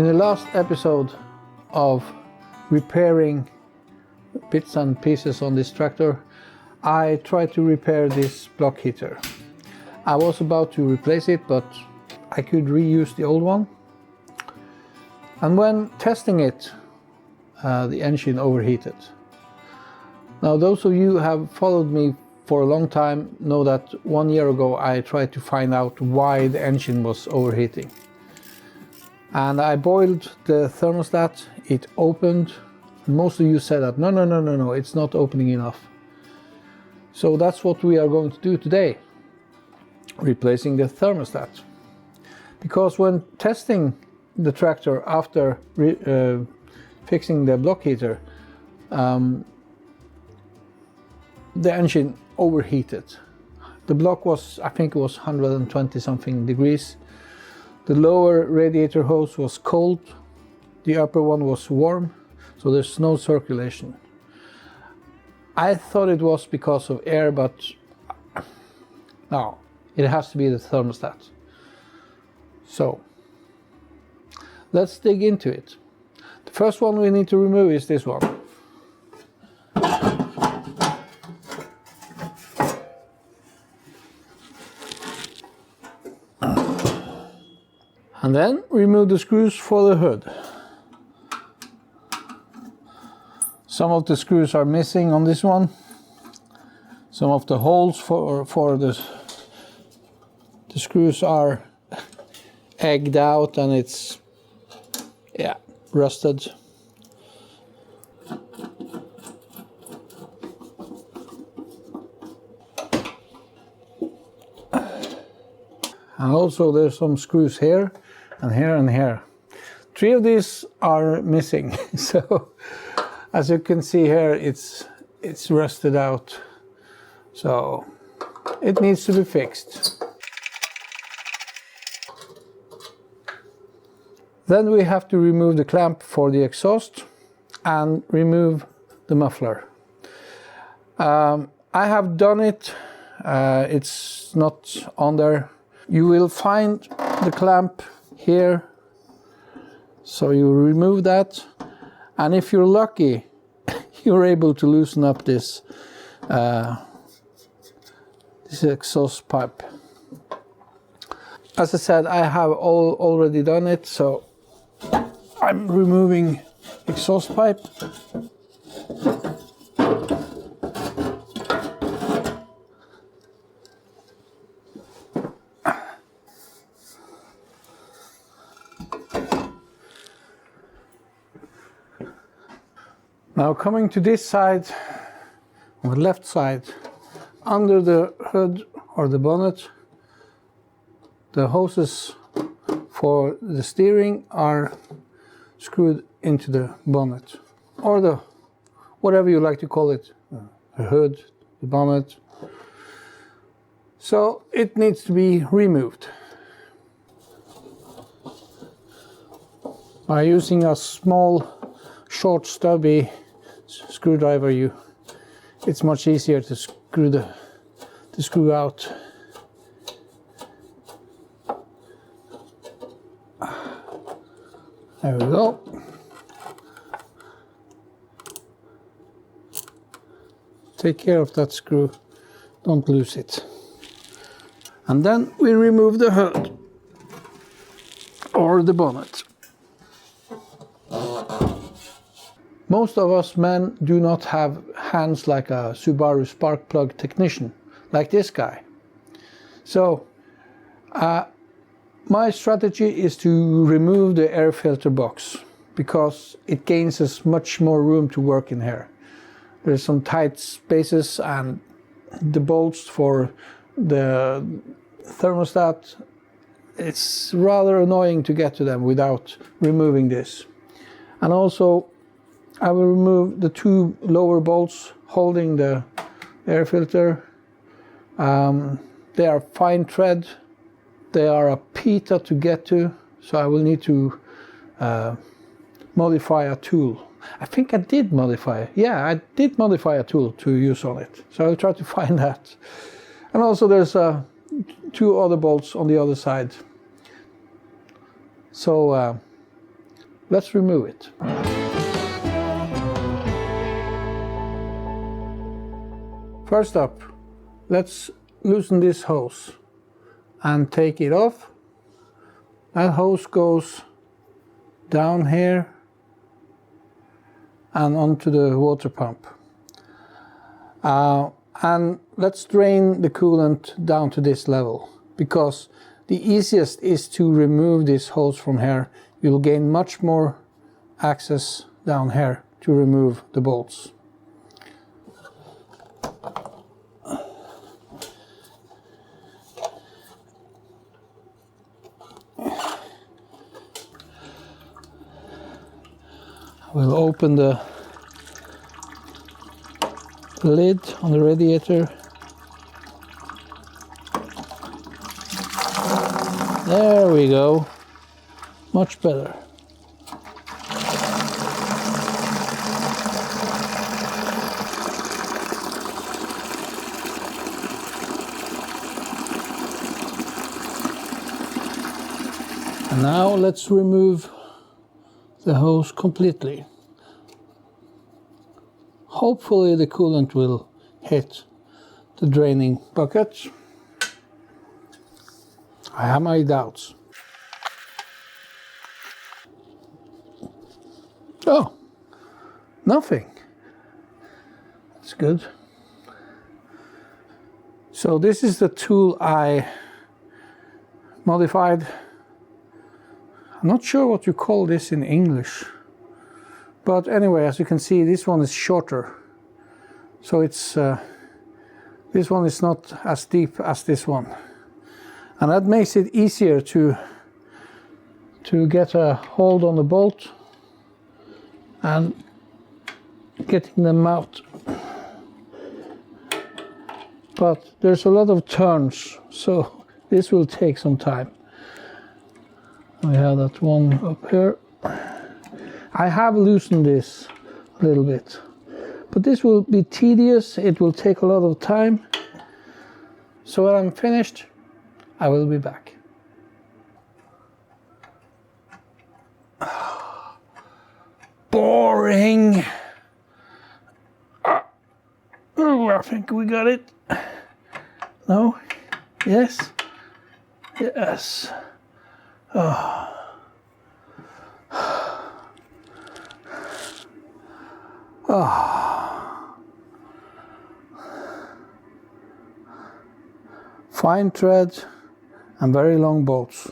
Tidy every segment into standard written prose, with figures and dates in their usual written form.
In the last episode of repairing bits and pieces on this tractor, I tried to repair this block heater. I was about to replace it, but I could reuse the old one. And when testing it, the engine overheated. Now, those of you who have followed me for a long time know that 1 year ago I tried to find out why the engine was overheating. And I boiled the thermostat, it opened. Most of you said that, no, it's not opening enough. So that's what we are going to do today, replacing the thermostat. Because when testing the tractor after fixing the block heater, the engine overheated. The block was, I think it was 120 something degrees. The lower radiator hose was cold, the upper one was warm, so there's no circulation. I thought it was because of air, but no, it has to be the thermostat. So, let's dig into it. The first one we need to remove is this one. And then remove the screws for the hood. Some of the screws are missing on this one. Some of the holes for the screws are egged out and it's, yeah, rusted. And also there's some screws here and here and here. 3 of these are missing. So as you can see here, it's rusted out. So it needs to be fixed. Then we have to remove the clamp for the exhaust and remove the muffler. I have done it. It's not on there. You will find the clamp here, so you remove that, and if you're lucky, you're able to loosen up this exhaust pipe. As I said, I have already done it, so I'm removing exhaust pipe. Now coming to this side, on the left side, under the hood or the bonnet, the hoses for the steering are screwed into the bonnet, or the whatever you like to call it, the hood, the bonnet. So it needs to be removed. By using a small, short, stubby screwdriver, it's much easier to screw out. There we go. Take care of that screw, don't lose it. And then we remove the hood or the bonnet. Most of us men do not have hands like a Subaru spark plug technician, like this guy. So, my strategy is to remove the air filter box, because it gains us much more room to work in here. There's some tight spaces, and the bolts for the thermostat, it's rather annoying to get to them without removing this. And also, I will remove the 2 lower bolts holding the air filter. They are fine thread. They are a pita to get to, so I will need to modify a tool. I think I did modify, yeah, I did modify a tool to use on it. So I'll try to find that. And also there's 2 other bolts on the other side. So let's remove it. First up, let's loosen this hose and take it off. That hose goes down here and onto the water pump. And let's drain the coolant down to this level, because the easiest is to remove this hose from here. You'll gain much more access down here to remove the bolts. We'll open the lid on the radiator. There we go. Much better. And now let's remove the hose completely. Hopefully the coolant will hit the draining bucket. I have my doubts. Oh, nothing. That's good. So this is the tool I modified. I'm not sure what you call this in English. But anyway, as you can see, this one is shorter. So it's this one is not as deep as this one. And that makes it easier to get a hold on the bolt and getting them out. But there's a lot of turns, so this will take some time. We have that one up here. I have loosened this a little bit, but this will be tedious. It will take a lot of time. So when I'm finished, I will be back. Boring. Oh, I think we got it. No? Yes? Yes. Oh. Oh. Fine thread and very long bolts.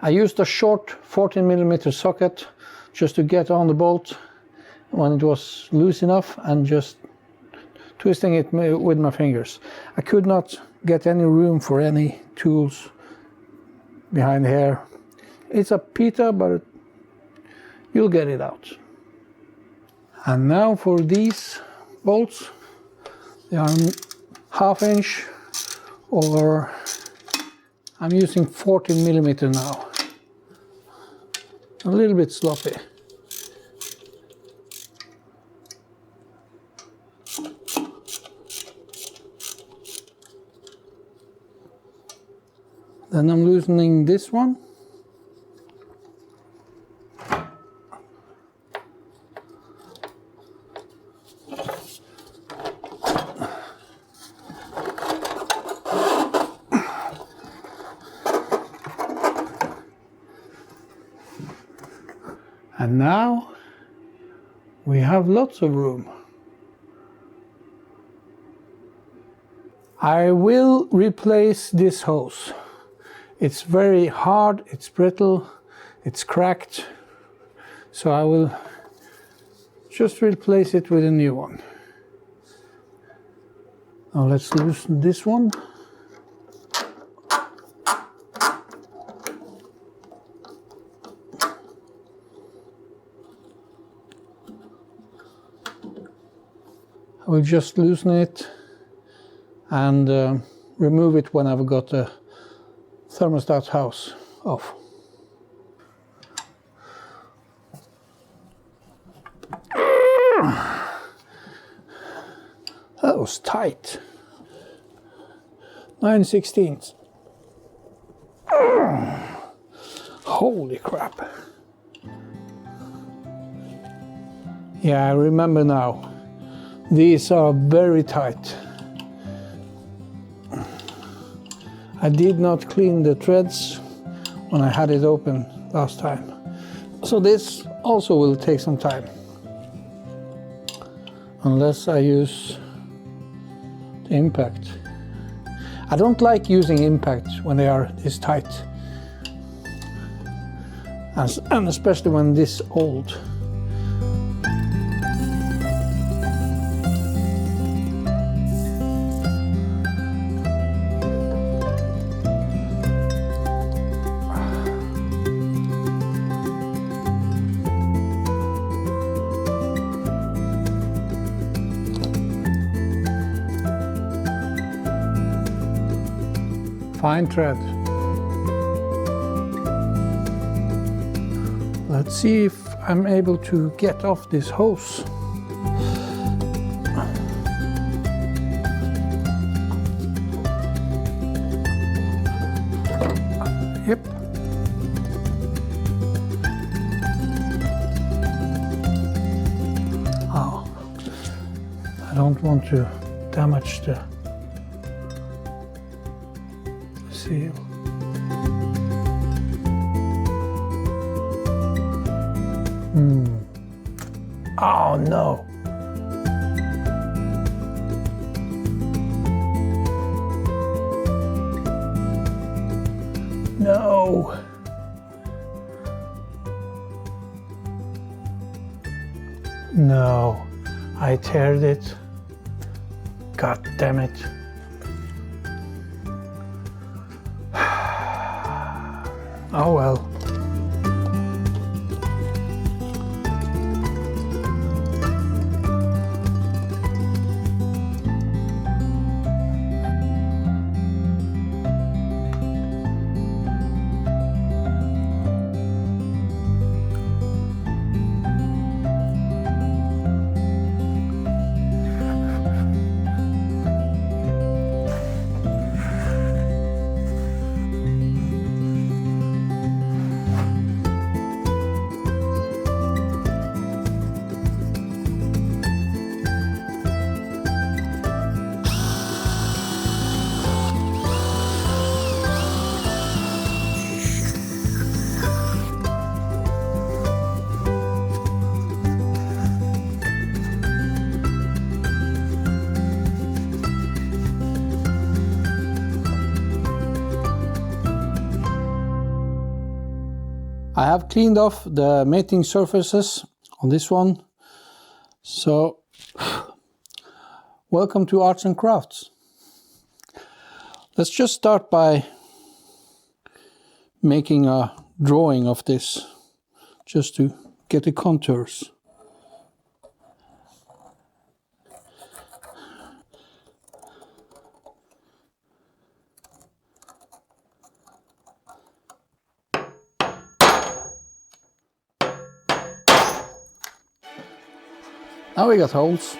I used a short 14mm socket just to get on the bolt when it was loose enough, and just twisting it with my fingers. I could not get any room for any tools behind here. It's a pita, but you'll get it out. And now for these bolts. They are 1/2 inch, or I'm using 14mm now. A little bit sloppy. Then I'm loosening this one. And now we have lots of room. I will replace this hose. It's very hard, it's brittle, it's cracked, so I will just replace it with a new one. Now let's loosen this one. I will just loosen it and remove it when I've got the thermostat house off. That was tight. 9/16. Holy crap. Yeah, I remember now. These are very tight. I did not clean the threads when I had it open last time. So this also will take some time. Unless I use the impact. I don't like using impact when they are this tight. And especially when this old. Fine thread. Let's see if I'm able to get off this hose. Yep. Oh, I don't want to damage the seal. Oh no. No. No. I teared it. God damn it. Oh well. I have cleaned off the mating surfaces on this one. So, welcome to Arts and Crafts. Let's just start by making a drawing of this, just to get the contours. Now we got holes.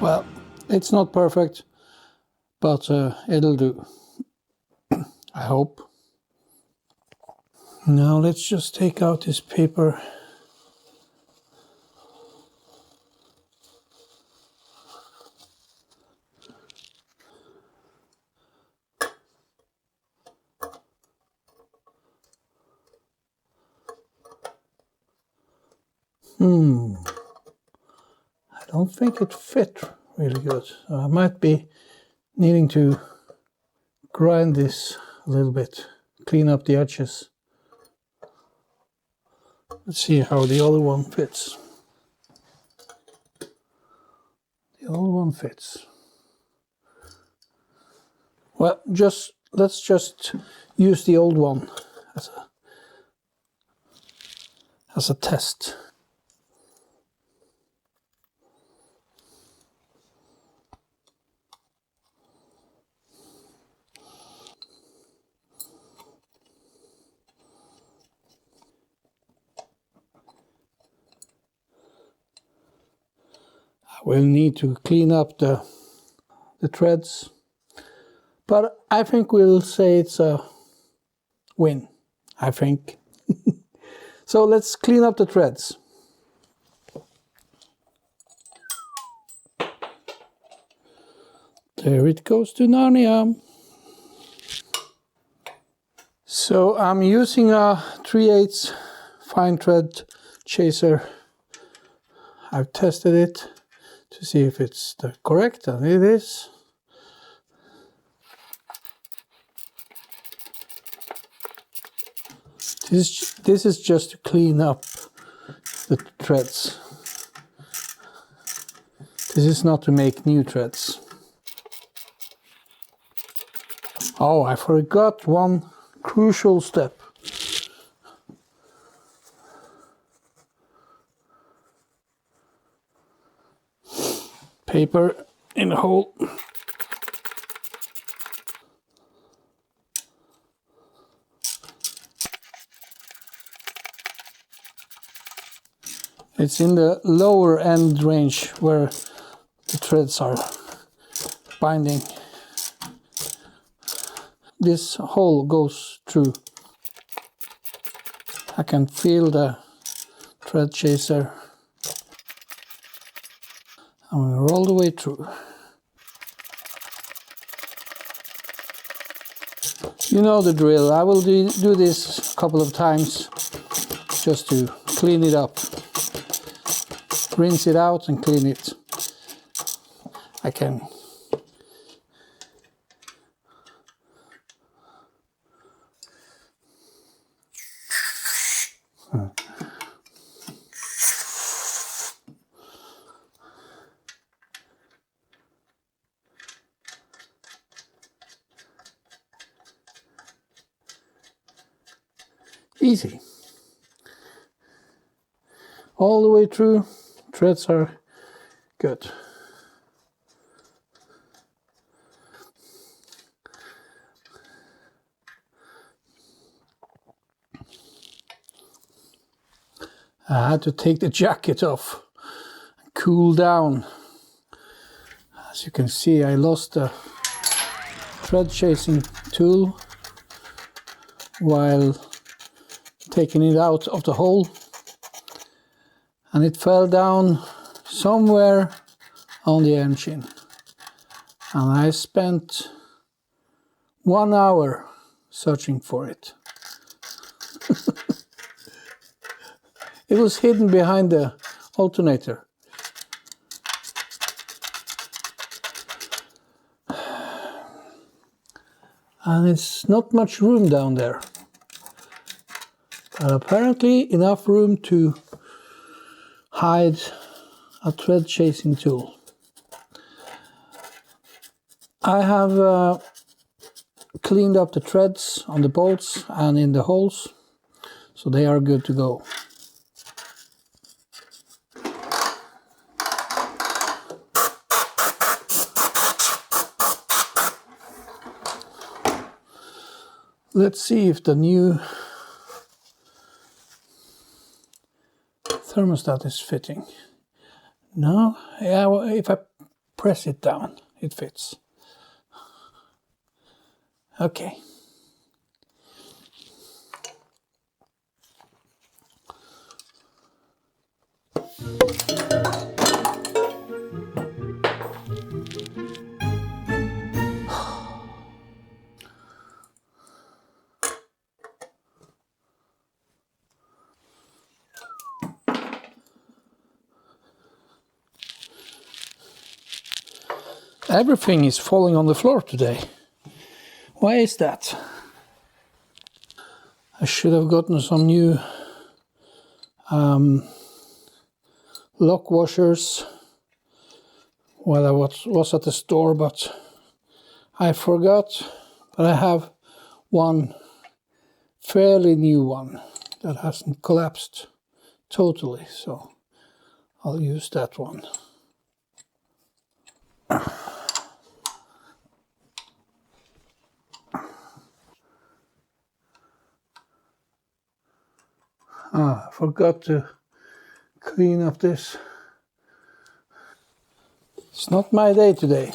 Well, it's not perfect, but it'll do. I hope. Now let's just take out this paper. I don't think it fit really good. I might be needing to grind this a little bit, clean up the edges. Let's see how the other one fits. The other one fits. Well, let's just use the old one as a test. will need to clean up the threads, but I think we'll say it's a win, I think. So let's clean up the threads. There it goes to Narnia. So I'm using a 3/8 fine thread chaser. I've tested it to see if it's correct, and it is. This is just to clean up the threads. This is not to make new threads. Oh, I forgot one crucial step. Paper in the hole. It's in the lower end range where the threads are binding. This hole goes through. I can feel the thread chaser. I'm going to roll the way through. You know the drill. I will do this a couple of times just to clean it up. Rinse it out and clean it. I can. Easy. All the way through. Threads are good. I had to take the jacket off and cool down. As you can see, I lost the thread chasing tool while taking it out of the hole, and it fell down somewhere on the engine, and I spent 1 hour searching for it. It was hidden behind the alternator. And it's not much room down there. But apparently enough room to hide a thread chasing tool. I have cleaned up the threads on the bolts and in the holes, so they are good to go. Let's see if the new thermostat is fitting. No, yeah, well, if I press it down, it fits. Okay. Everything is falling on the floor today. Why is that? I should have gotten some new lock washers while I was at the store, but I forgot. But I have one fairly new one that hasn't collapsed totally, so I'll use that one. I forgot to clean up this It's not my day today.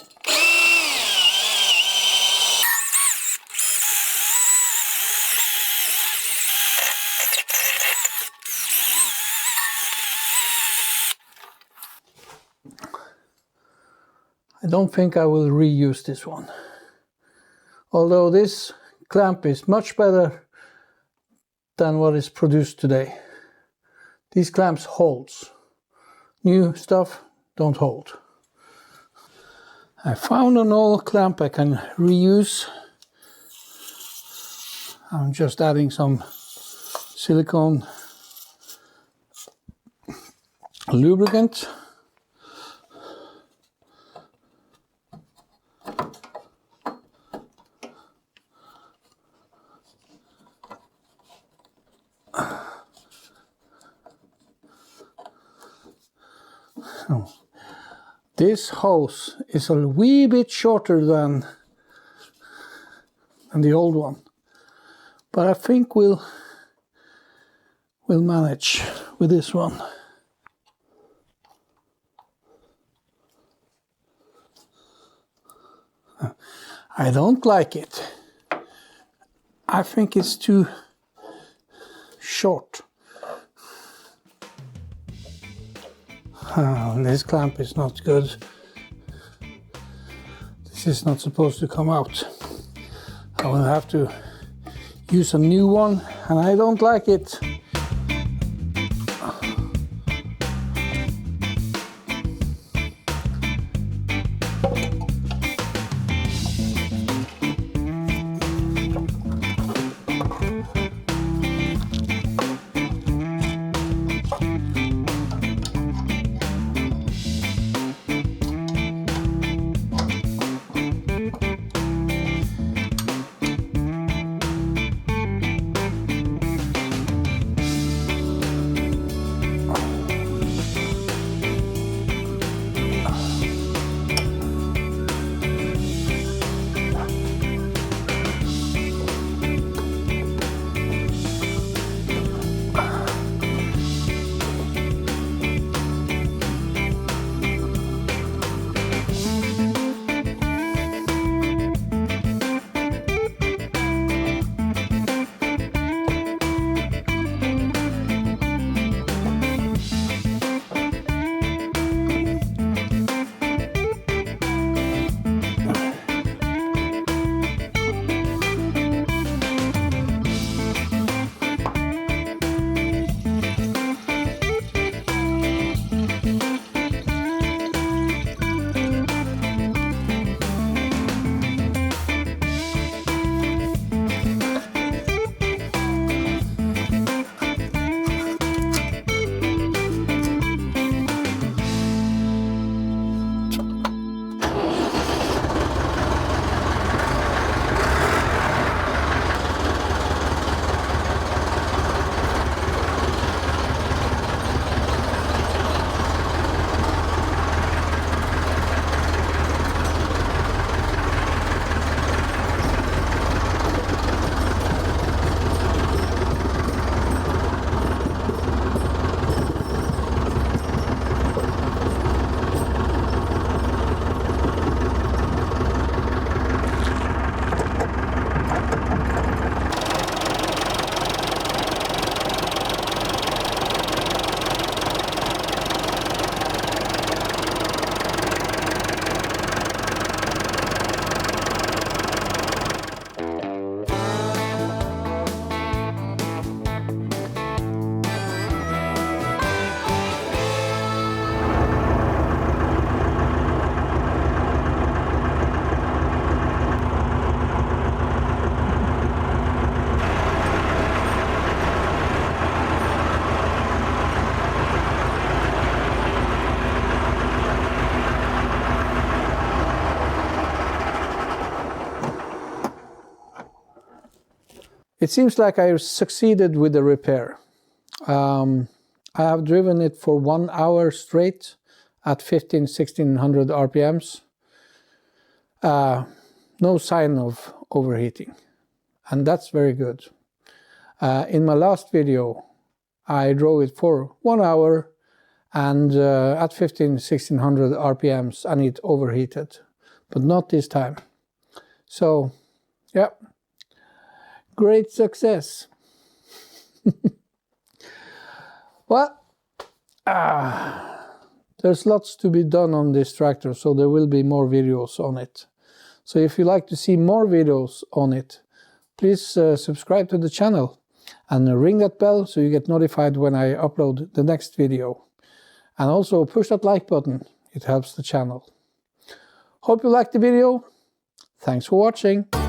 I don't think I will reuse this one. Although this clamp is much better than what is produced today. These clamps holds. New stuff don't hold. I found an old clamp I can reuse. I'm just adding some silicone lubricant. This hose is a wee bit shorter than the old one, but I think we'll manage with this one. I don't like it. I think it's too short. This clamp is not good. This is not supposed to come out. I will have to use a new one, and I don't like it. It seems like I succeeded with the repair. I have driven it for 1 hour straight at 1600 RPMs. No sign of overheating, and that's very good. In my last video, I drove it for 1 hour and at 1600 RPMs and it overheated, but not this time. So yeah, great success. Well, there's lots to be done on this tractor, so there will be more videos on it. So if you like to see more videos on it, please subscribe to the channel and ring that bell so you get notified when I upload the next video. And also push that like button, it helps the channel. Hope you liked the video. Thanks for watching.